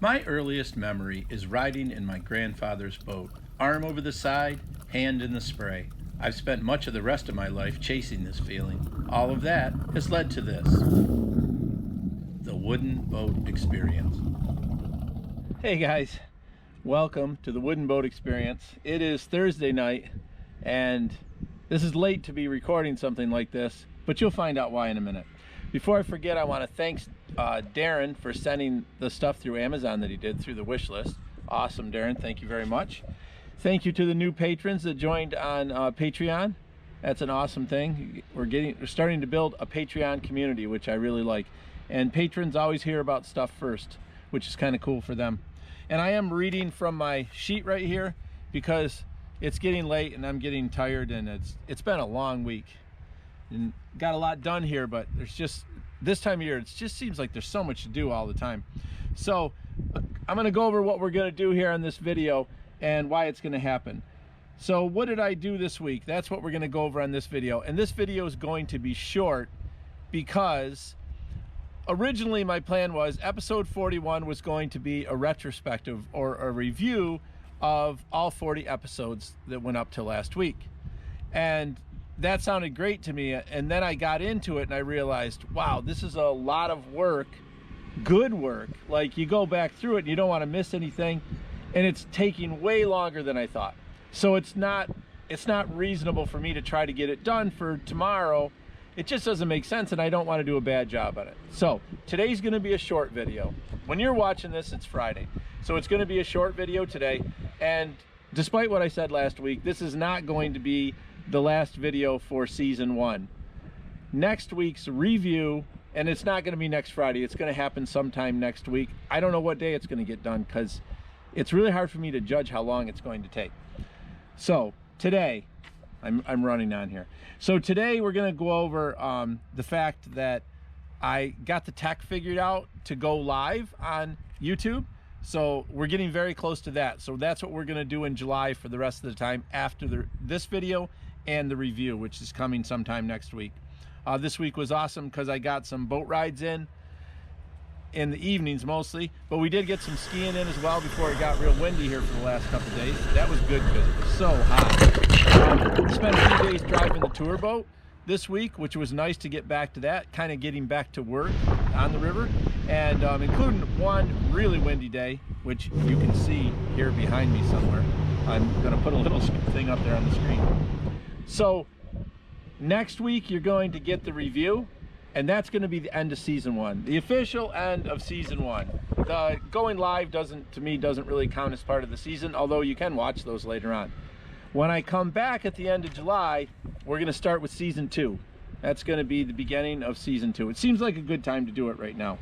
My earliest memory is riding in my grandfather's boat, arm over the side, hand in the spray. I've spent much of the rest of my life chasing this feeling. All of that has led to this, the wooden boat experience. Hey guys, welcome to the wooden boat experience. It is Thursday night, and this is late to be recording something like this, but you'll find out why in a minute. Before I forget, I want to thank Darren for sending the stuff through Amazon that he did through the wish list. Awesome, Darren. Thank you very much. Thank you to the new patrons that joined on Patreon. That's an awesome thing. We're starting to build a Patreon community, which I really like. And patrons always hear about stuff first, which is kind of cool for them. And I am reading from my sheet right here because it's getting late and I'm getting tired, and it's been a long week. And got a lot done here, but there's just this time of year, it just seems like there's so much to do all the time. So I'm going to go over what we're going to do here on this video and why it's going to happen. So what did I do this week? That's what we're going to go over on this video. And this video is going to be short because originally my plan was episode 41 was going to be a retrospective or a review of all 40 episodes that went up to last week. And that sounded great to me, and then I got into it and I realized, wow, this is a lot of work, good work. Like, you go back through it and you don't want to miss anything, and it's taking way longer than I thought. So it's not reasonable for me to try to get it done for tomorrow. It just doesn't make sense, and I don't want to do a bad job on it. So today's going to be a short video. When you're watching this, it's Friday, so it's going to be a short video today. And despite what I said last week, this is not going to be the last video for season 1. Next week's review, and it's not going to be next Friday, it's going to happen sometime next week. I don't know what day it's going to get done because it's really hard for me to judge how long it's going to take. So today, I'm running on here. So today we're going to go over the fact that I got the tech figured out to go live on YouTube. So we're getting very close to that. So that's what we're going to do in July for the rest of the time after this video and the review, which is coming sometime next week. This week was awesome because I got some boat rides in the evenings mostly, but we did get some skiing in as well before it got real windy here for the last couple of days. That was good because it was so hot. Spent a few days driving the tour boat this week, which was nice to get back to that, kind of getting back to work on the river, and including one really windy day, which you can see here behind me somewhere. I'm going to put a little thing up there on the screen. So next week you're going to get the review, and that's going to be the end of season 1, the official end of season 1. The going live doesn't really count as part of the season, although you can watch those later on. When I come back at the end of July, we're going to start with season 2. That's going to be the beginning of season 2. It seems like a good time to do it right now.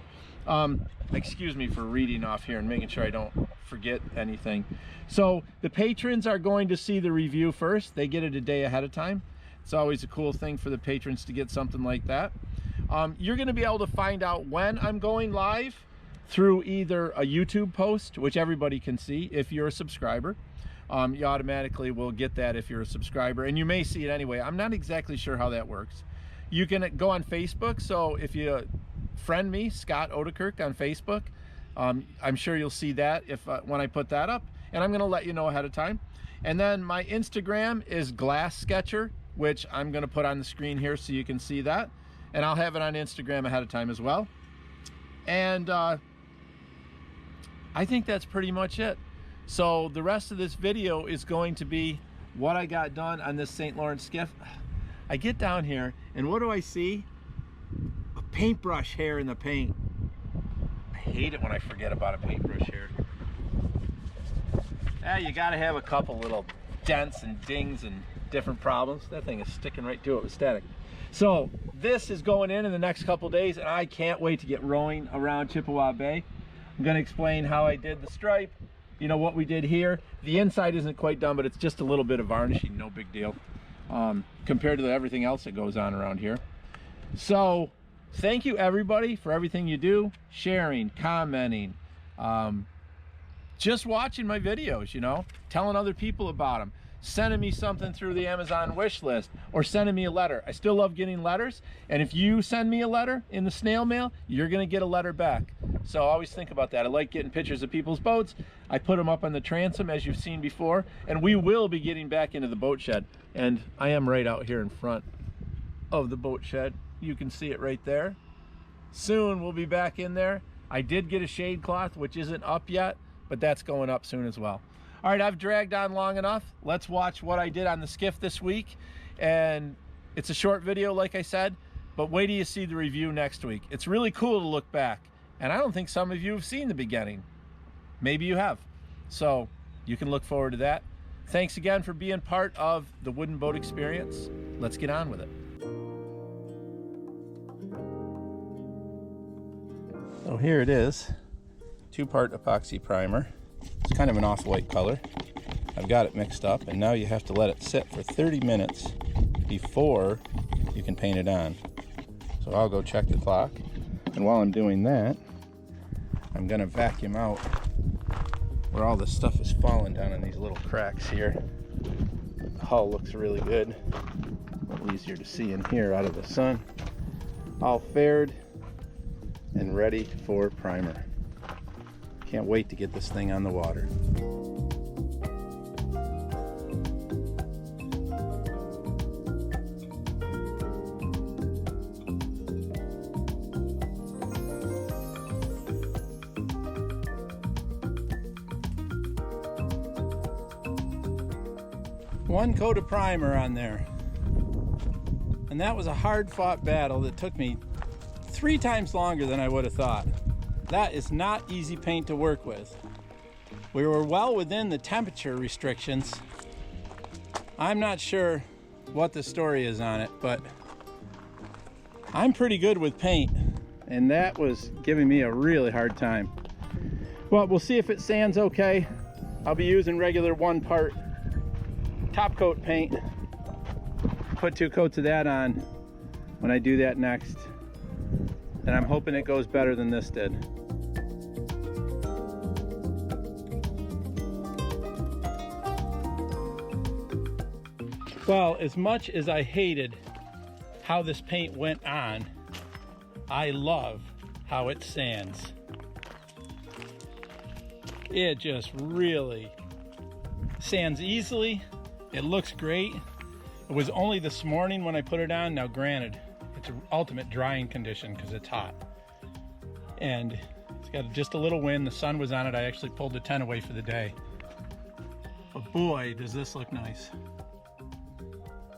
Excuse me for reading off here and making sure I don't forget anything. So the patrons are going to see the review first. They get it a day ahead of time. It's always a cool thing for the patrons to get something like that. You're going to be able to find out when I'm going live through either a YouTube post, which everybody can see if you're a subscriber. You automatically will get that if you're a subscriber, and you may see it anyway. I'm not exactly sure how that works. You can go on Facebook, so if you friend me, Scott.ouderkirk on Facebook, I'm sure you'll see that when I put that up, and I'm going to let you know ahead of time. And then my Instagram is Glass Sketcher, which I'm going to put on the screen here so you can see that, and I'll have it on Instagram ahead of time as well. And I think that's pretty much it. So the rest of this video is going to be what I got done on this St Lawrence Skiff. I get down here, and what do I see? A paintbrush hair in the paint. I hate it when I forget about a paintbrush hair. You gotta have a couple little dents and dings and different problems. That thing is sticking right to it with static. So this is going in the next couple days, and I can't wait to get rowing around Chippewa Bay. I'm gonna explain how I did the stripe, you know, what we did here. The inside isn't quite done, but it's just a little bit of varnishing, no big deal, compared to everything else that goes on around here. So thank you everybody for everything you do, sharing, commenting, just watching my videos, you know, telling other people about them. sending me something through the Amazon wish list or sending me a letter. I still love getting letters, and if you send me a letter in the snail mail, you're gonna get a letter back. So always think about that. I like getting pictures of people's boats. I put them up on the transom, as you've seen before, and we will be getting back into the boat shed. And I am right out here in front of the boat shed. You can see it right there. Soon we'll be back in there. I did get a shade cloth, which isn't up yet, but that's going up soon as well. All right, I've dragged on long enough. Let's watch what I did on the skiff this week. And it's a short video, like I said, but wait till you see the review next week. It's really cool to look back. And I don't think some of you have seen the beginning. Maybe you have. So you can look forward to that. Thanks again for being part of the wooden boat experience. Let's get on with it. So here it is, 2-part epoxy primer. It's kind of an off-white color. I've got it mixed up, and now you have to let it sit for 30 minutes before you can paint it on. So I'll go check the clock, and while I'm doing that, I'm gonna vacuum out where all this stuff is falling down in these little cracks here. The hull looks really good. A little easier to see in here out of the sun. All faired and ready for primer. Can't wait to get this thing on the water. One coat of primer on there. And that was a hard-fought battle that took me 3 times longer than I would have thought. That is not easy paint to work with. We were well within the temperature restrictions. I'm not sure what the story is on it, but I'm pretty good with paint, and that was giving me a really hard time. Well, we'll see if it sands okay. I'll be using regular 1-part top coat paint. Put 2 coats of that on when I do that next. And I'm hoping it goes better than this did. Well, as much as I hated how this paint went on, I love how it sands. It just really sands easily. It looks great. It was only this morning when I put it on. Now granted, it's an ultimate drying condition because it's hot. And it's got just a little wind. The sun was on it. I actually pulled the tent away for the day. But boy, does this look nice.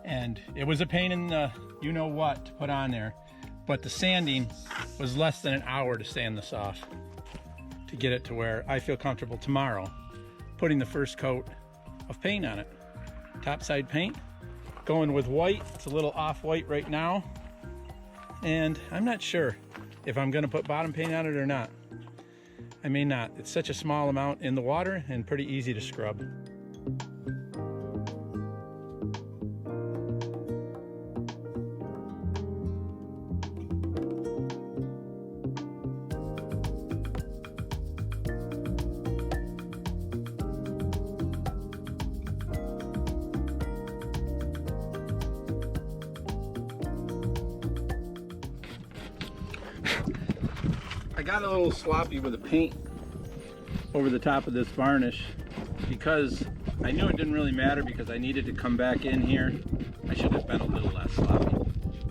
And it was a pain in the you-know-what to put on there. But the sanding was less than an hour to sand this off to get it to where I feel comfortable tomorrow putting the first coat of paint on it. Topside paint, going with white. It's a little off-white right now. And I'm not sure if I'm gonna put bottom paint on it or not. I may not. It's such a small amount in the water and pretty easy to scrub. I got a little sloppy with the paint over the top of this varnish because I knew it didn't really matter because I needed to come back in here. I should have been a little less sloppy.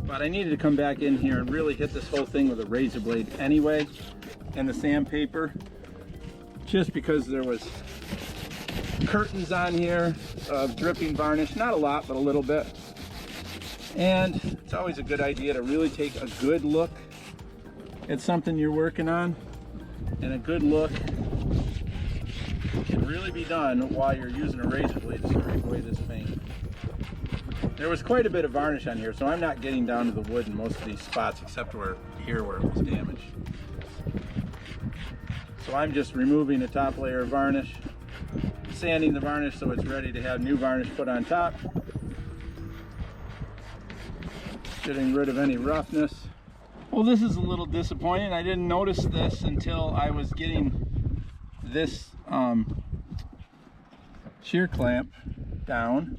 But I needed to come back in here and really hit this whole thing with a razor blade anyway, and the sandpaper, just because there was curtains on here of dripping varnish. Not a lot, but a little bit. And it's always a good idea to really take a good look at something you're working on, and a good look can really be done while you're using a razor blade to scrape away this paint. There was quite a bit of varnish on here, so I'm not getting down to the wood in most of these spots except where it was damaged. So I'm just removing the top layer of varnish, sanding the varnish so it's ready to have new varnish put on top, getting rid of any roughness. Well, this is a little disappointing. I didn't notice this until I was getting this shear clamp down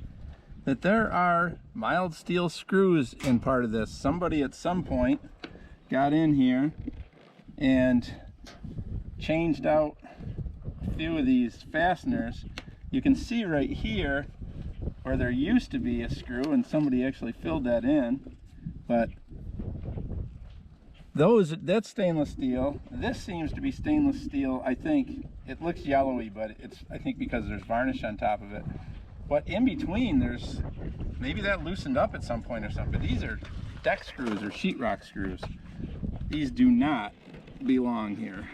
that there are mild steel screws in part of this. Somebody at some point got in here and changed out a few of these fasteners. You can see right here where there used to be a screw, and somebody actually filled that in, but that's stainless steel. This seems to be stainless steel. I think it looks yellowy, but it's, I think, because there's varnish on top of it. But in between, there's, maybe that loosened up at some point or something. But these are deck screws or sheetrock screws. These do not belong here.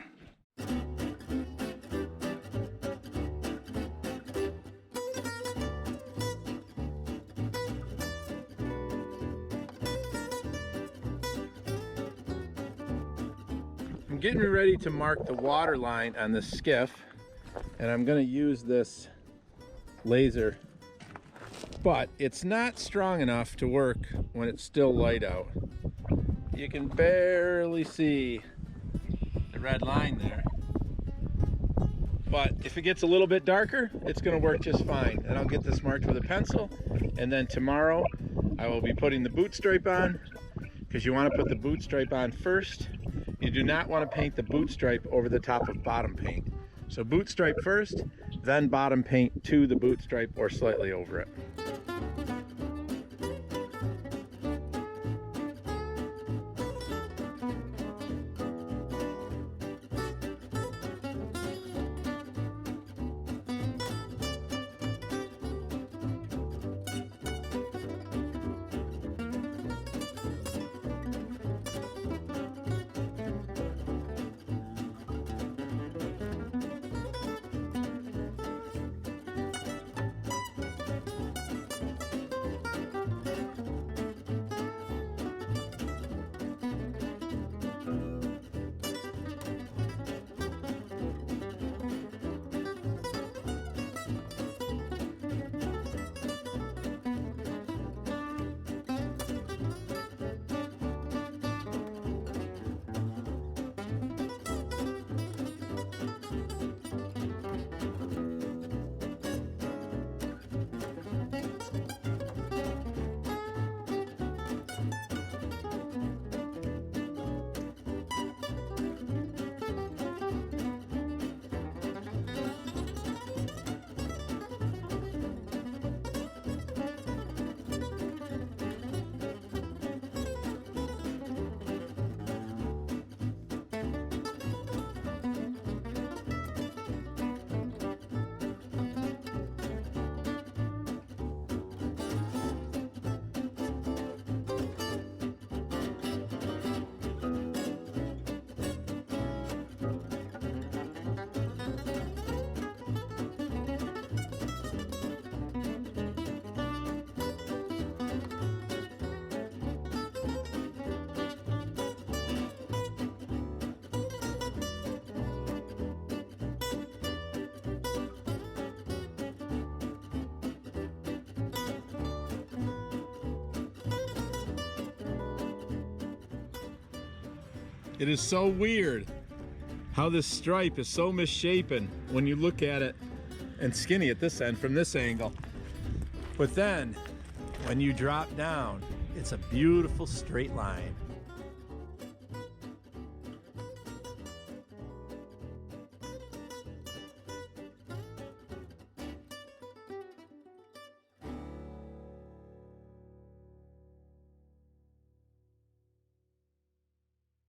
I'm getting ready to mark the water line on this skiff, and I'm going to use this laser, but it's not strong enough to work when it's still light out. You can barely see the red line there, but if it gets a little bit darker, it's going to work just fine. And I'll get this marked with a pencil, and then tomorrow I will be putting the boot stripe on, because you want to put the boot stripe on first. You do not want to paint the boot stripe over the top of bottom paint. So boot stripe first, then bottom paint to the boot stripe or slightly over it. It is so weird how this stripe is so misshapen when you look at it, and skinny at this end from this angle. But then when you drop down, it's a beautiful straight line.